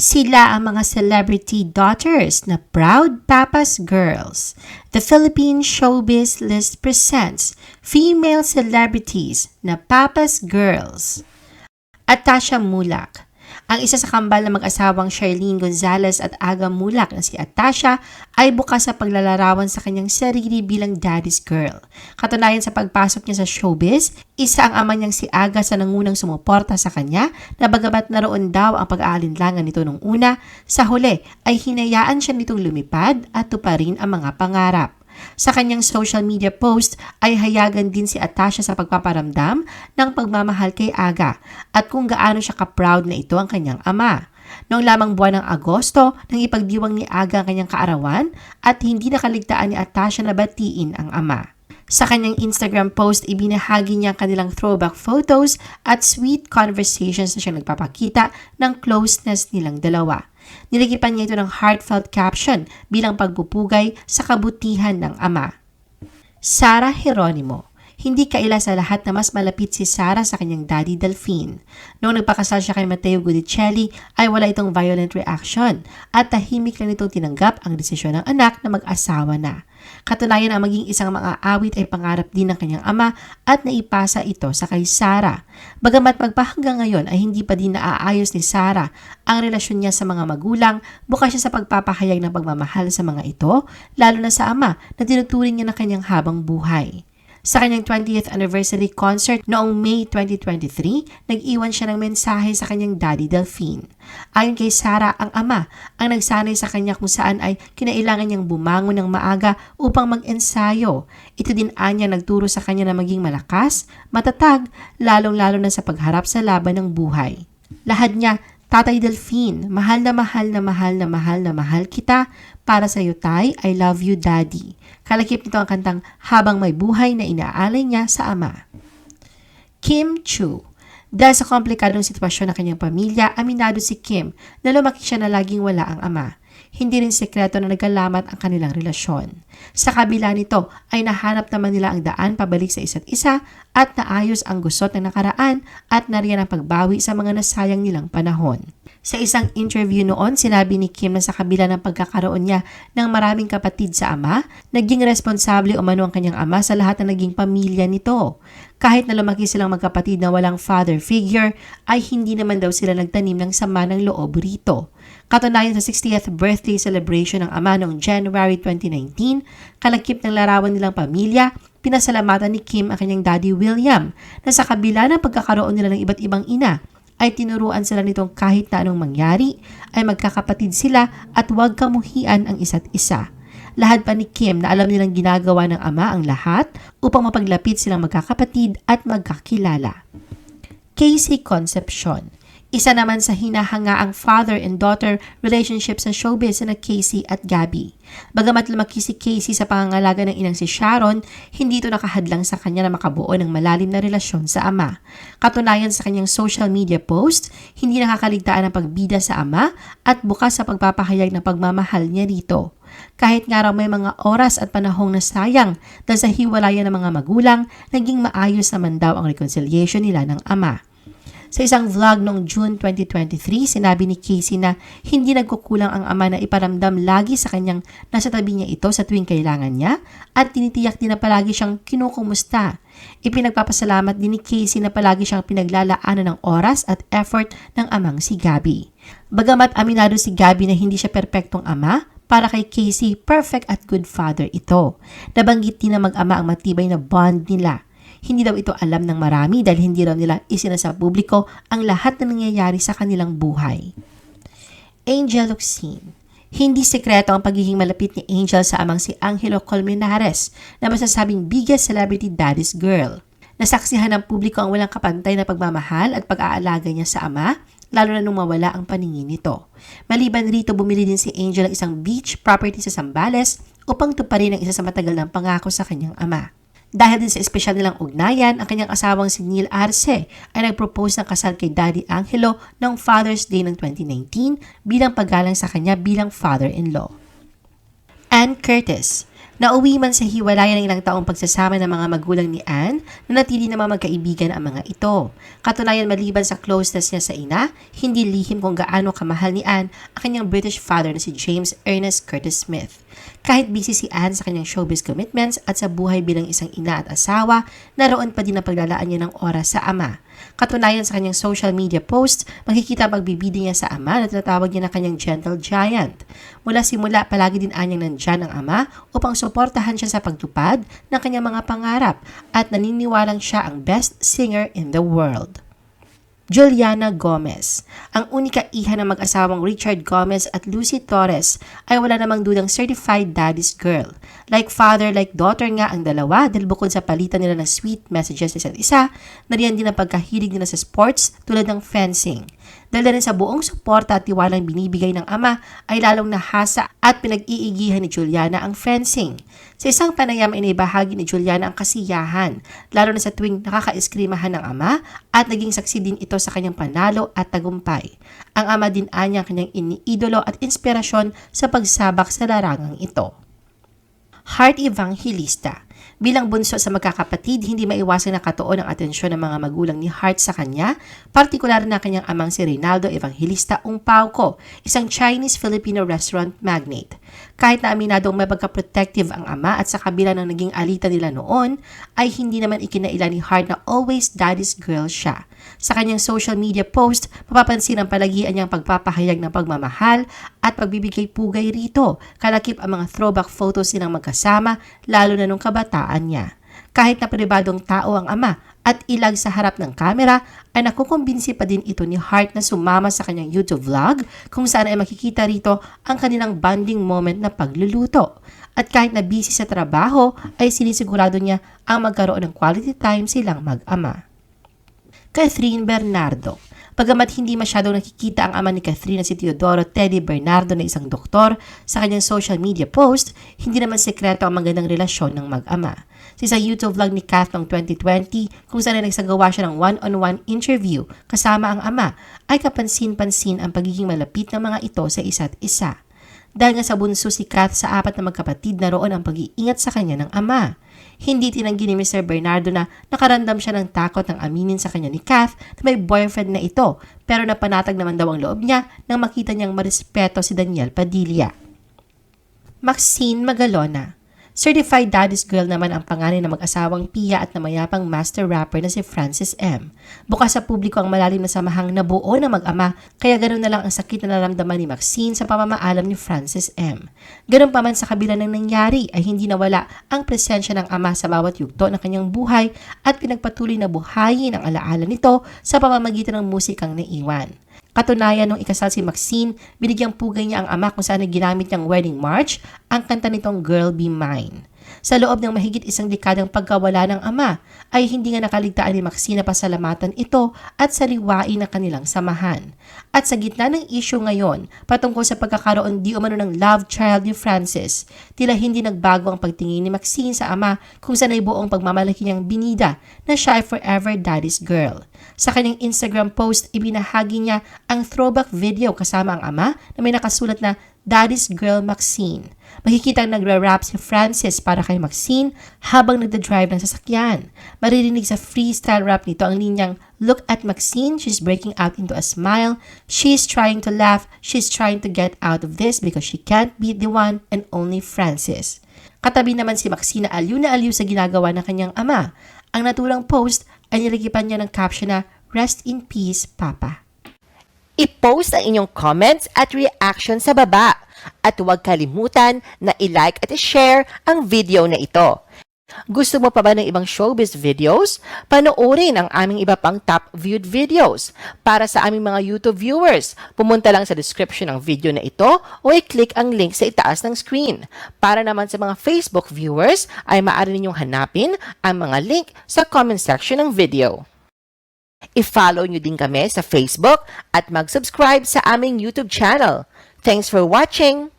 Sila ang mga celebrity daughters na proud papa's girls. The Philippine Showbiz List presents female celebrities na papa's girls. Atasha Mulak. Ang isa sa kambal na mag-asawang Charlene Gonzalez at Aga Mulak na si Atasha ay bukas sa paglalarawan sa kanyang sarili bilang daddy's girl. Katunayan sa pagpasok niya sa showbiz, isa ang ama niyang si Aga sa nangunang sumuporta sa kanya na bagamat naroon daw ang pag-aalinlangan nito nung una, sa huli ay hinayaan siya nitong lumipad at tuparin ang mga pangarap. Sa kanyang social media post ay hayagan din si Atasha sa pagpaparamdam ng pagmamahal kay Aga at kung gaano siya ka-proud na ito ang kanyang ama. Noong lamang buwan ng Agosto, nang ipagdiwang ni Aga ang kanyang kaarawan at hindi nakaligtaan ni Atasha na batiin ang ama. Sa kanyang Instagram post, ibinahagi niya ang kanilang throwback photos at sweet conversations na siyang nagpapakita ng closeness nilang dalawa. Niligipan niya ito ng heartfelt caption bilang pagpupugay sa kabutihan ng ama. Sara Geronimo. Hindi kaila sa lahat na mas malapit si Sara sa kanyang daddy Delphine. Noong nagpakasal siya kay Mateo Gudicelli ay wala itong violent reaction at tahimik lang nitong tinanggap ang desisyon ng anak na mag-asawa na. Katunayan ang maging isang mang-aawit ay pangarap din ng kanyang ama at naipasa ito sa kay Sara. Bagamat magpahanggang ngayon ay hindi pa din naaayos ni Sara ang relasyon niya sa mga magulang, bukas siya sa pagpapahayag ng pagmamahal sa mga ito, lalo na sa ama na tinuturing niya na kanyang habang buhay. Sa kanyang 20th anniversary concert noong May 2023, nag-iwan siya ng mensahe sa kanyang daddy Delphine. Ayon kay Sara, ang ama ang nagsanay sa kanya kung saan ay kinailangan niyang bumangon ng maaga upang mag-ensayo. Ito din anya nagturo sa kanya na maging malakas, matatag, lalong-lalo na sa pagharap sa laban ng buhay. Lahad niya, Tatay Delphine, mahal na mahal na mahal na mahal na mahal kita. Para sa iyo, Tay, I love you, Daddy. Kalakip nito ang kantang Habang May Buhay na inaalay niya sa ama. Kim Chiu. Dahil sa komplikadong sitwasyon ng kanyang pamilya, aminado si Kim na lumaki siya na laging wala ang ama. Hindi rin sekreto na nagkalamat ang kanilang relasyon. Sa kabila nito ay nahanap naman nila ang daan pabalik sa isa't isa at naayos ang gusot ng nakaraan at nariyan ang pagbawi sa mga nasayang nilang panahon. Sa isang interview noon, sinabi ni Kim na sa kabila ng pagkakaroon niya ng maraming kapatid sa ama, naging responsable umano ang kanyang ama sa lahat ng naging pamilya nito. Kahit na lumaki silang magkapatid na walang father figure, ay hindi naman daw sila nagtanim ng sama ng loob rito. Katunayan sa 60th birthday celebration ng ama noong January 2019, kalakip ng larawan nilang pamilya, pinasalamatan ni Kim ang kanyang daddy William na sa kabila ng pagkakaroon nila ng iba't ibang ina, ay tinuruan sila nitong kahit na anong mangyari, ay magkakapatid sila at huwag kamuhian ang isa't isa. Lahad pa ni Kim na alam nilang ginagawa ng ama ang lahat upang mapaglapit silang magkakapatid at magkakilala. Casey Concepcion. Isa naman sa hinahangaang father and daughter relationship sa showbiz na Casey at Gabby. Bagamat lumaki si Casey sa pangangalaga ng inang si Sharon, hindi ito nakahadlang sa kanya na makabuo ng malalim na relasyon sa ama. Katunayan sa kanyang social media post, hindi nakakaligtaan ang pagbida sa ama at bukas sa pagpapahayag ng pagmamahal niya rito. Kahit nga raw may mga oras at panahong nasayang dahil sa hiwalayan ng mga magulang, naging maayos naman daw ang reconciliation nila ng ama. Sa isang vlog noong June 2023, sinabi ni Casey na hindi nagkukulang ang ama na iparamdam lagi sa kanyang nasa tabi niya ito sa tuwing kailangan niya at tinitiyak din na palagi siyang kinukumusta. Ipinagpapasalamat din ni Casey na palagi siyang pinaglalaanan ng oras at effort ng amang si Gabby. Bagamat aminado si Gabby na hindi siya perpektong ama, para kay Casey, perfect at good father ito. Nabanggit din na mag-ama ang matibay na bond nila. Hindi daw ito alam ng marami dahil hindi raw nila isinasa publiko ang lahat na nangyayari sa kanilang buhay. Angel Locsin. Hindi sekreto ang pagiging malapit ni Angel sa amang si Angelo Colmenares na masasabing biggest celebrity daddy's girl. Nasaksihan ng publiko ang walang kapantay na pagmamahal at pag-aalaga niya sa ama, lalo na nung mawala ang paningin nito. Maliban rito, bumili din si Angel ng isang beach property sa Zambales upang tuparin ang isa sa matagal ng pangako sa kanyang ama. Dahil din sa espesyal nilang ugnayan, ang kanyang asawang si Neil Arce ay nag-propose ng kasal kay Daddy Angelo noong Father's Day ng 2019 bilang paggalang sa kanya bilang father-in-law. Ann Curtis. Nauwi man sa hiwalayan ng ilang taong pagsasama ng mga magulang ni Anne, nanatili namang magkaibigan ang mga ito. Katunayan maliban sa closeness niya sa ina, hindi lihim kung gaano kamahal ni Anne ang kanyang British father na si James Ernest Curtis Smith. Kahit busy si Anne sa kanyang showbiz commitments at sa buhay bilang isang ina at asawa, naroon pa din ang paglalaan niya ng oras sa ama. Katunayan sa kanyang social media posts, makikita ang pagbibida niya sa ama na tinatawag niya na kanyang gentle giant. Mula simula, palagi din anyang nandyan ang ama upang suportahan siya sa pagtupad ng kanyang mga pangarap at naniniwalang siya ang best singer in the world. Juliana Gomez. Ang unika iha ng mag-asawang Richard Gomez at Lucy Torres ay wala namang dudang certified daddy's girl. Like father, like daughter nga ang dalawa dahil bukod sa palitan nila ng sweet messages sa isa't isa, nariyan din ang pagkahilig nila sa sports tulad ng fencing. Dahil rin sa buong suporta at tiwalang binibigay ng ama ay lalong nahasa at pinag-iigihan ni Juliana ang fencing. Sa isang panayam ay naibahagi ni Juliana ang kasiyahan, lalo na sa tuwing nakaka-eskrimahan ng ama at naging saksi din ito sa kanyang panalo at tagumpay. Ang ama din anya ang kanyang iniidolo at inspirasyon sa pagsabak sa larangang ito. Heart Evangelista. Bilang bunso sa magkakapatid, hindi maiwasan na katuon ang atensyon ng mga magulang ni Heart sa kanya, partikular na kanyang amang si Reynaldo Evangelista Ungpauco, isang Chinese-Filipino restaurant magnate. Kahit na aminadong may pagka-protective ang ama at sa kabila ng naging alitan nila noon, ay hindi naman ikinaila ni Heart na always daddy's girl siya. Sa kanyang social media post, mapapansin ang palagian niyang pagpapahayag ng pagmamahal at pagbibigay pugay rito. Kalakip ang mga throwback photos nilang magkasama, lalo na nung kabataan niya. Kahit na pribadong tao ang ama at ilag sa harap ng kamera, ay nakukumbinsi pa din ito ni Heart na sumama sa kanyang YouTube vlog kung saan ay makikita rito ang kanilang bonding moment na pagluluto. At kahit na busy sa trabaho, ay sinisigurado niya ang magkaroon ng quality time silang mag-ama. Catherine Bernardo. Bagamat hindi masyadong nakikita ang ama ni Catherine na si Teodoro Teddy Bernardo na isang doktor sa kanyang social media post, hindi naman sekreto ang magandang relasyon ng mag-ama. Sa isang YouTube vlog ni Kath noong 2020 kung saan ay nagsagawa siya ng one-on-one interview kasama ang ama, ay kapansin-pansin ang pagiging malapit ng mga ito sa isa't isa. Dahil nga sa bunso si Kath sa apat na magkapatid, naroon ang pag-iingat sa kanya ng ama. Hindi tinanggi ni Mr. Bernardo na nakaramdam siya ng takot ng aminin sa kanya ni Kath na may boyfriend na ito, pero napanatag naman daw ang loob niya nang makita niyang marespeto si Daniel Padilla. Maxine Magalona. Certified daddy's girl naman ang pangalan ng mag-asawang Pia at namayapang master rapper na si Francis M. Bukas sa publiko ang malalim na samahang nabuo ng mag-ama, kaya ganoon na lang ang sakit na naramdaman ni Maxine sa pamamaalam ni Francis M. Ganoon pa man sa kabila ng nangyari ay hindi nawala ang presensya ng ama sa bawat yugto ng kanyang buhay at pinagpatuloy na buhayin ang alaala nito sa pamamagitan ng musikang naiwan. Katunayan, nung ikasal si Maxine, binigyang pugay niya ang ama kung saan ginamit niyang wedding march ang kanta nitong Girl Be Mine. Sa loob ng mahigit isang dekadang pagkawala ng ama, ay hindi nga nakaligtaan ni Maxine na pasalamatan ito at saliwain ang kanilang samahan. At sa gitna ng issue ngayon, patungkol sa pagkakaroon di umano ng love child ni Francis, tila hindi nagbago ang pagtingin ni Maxine sa ama kung saan ay buong pagmamalaki niyang binida na siya ay forever daddy's girl. Sa kanyang Instagram post, ibinahagi niya ang throwback video kasama ang ama na may nakasulat na Daddy's Girl Maxine. Makikita ang nagra-rap si Francis para kay Maxine habang nagda-drive ng sasakyan. Maririnig sa freestyle rap nito ang linyang, "Look at Maxine, she's breaking out into a smile. She's trying to laugh, she's trying to get out of this because she can't beat the one and only Francis." Katabi naman si Maxine na aliw sa ginagawa ng kanyang ama. Ang naturang post ay niligipan niya ng caption na, "Rest in peace, Papa." I-post ang inyong comments at reaction sa baba. At huwag kalimutan na i-like at i-share ang video na ito. Gusto mo pa ba ng ibang showbiz videos? Panoorin ang aming iba pang top viewed videos. Para sa aming mga YouTube viewers, pumunta lang sa description ng video na ito o i-click ang link sa itaas ng screen. Para naman sa mga Facebook viewers, ay maaari ninyong hanapin ang mga link sa comment section ng video. I-follow nyo din kami sa Facebook at mag-subscribe sa aming YouTube channel. Thanks for watching!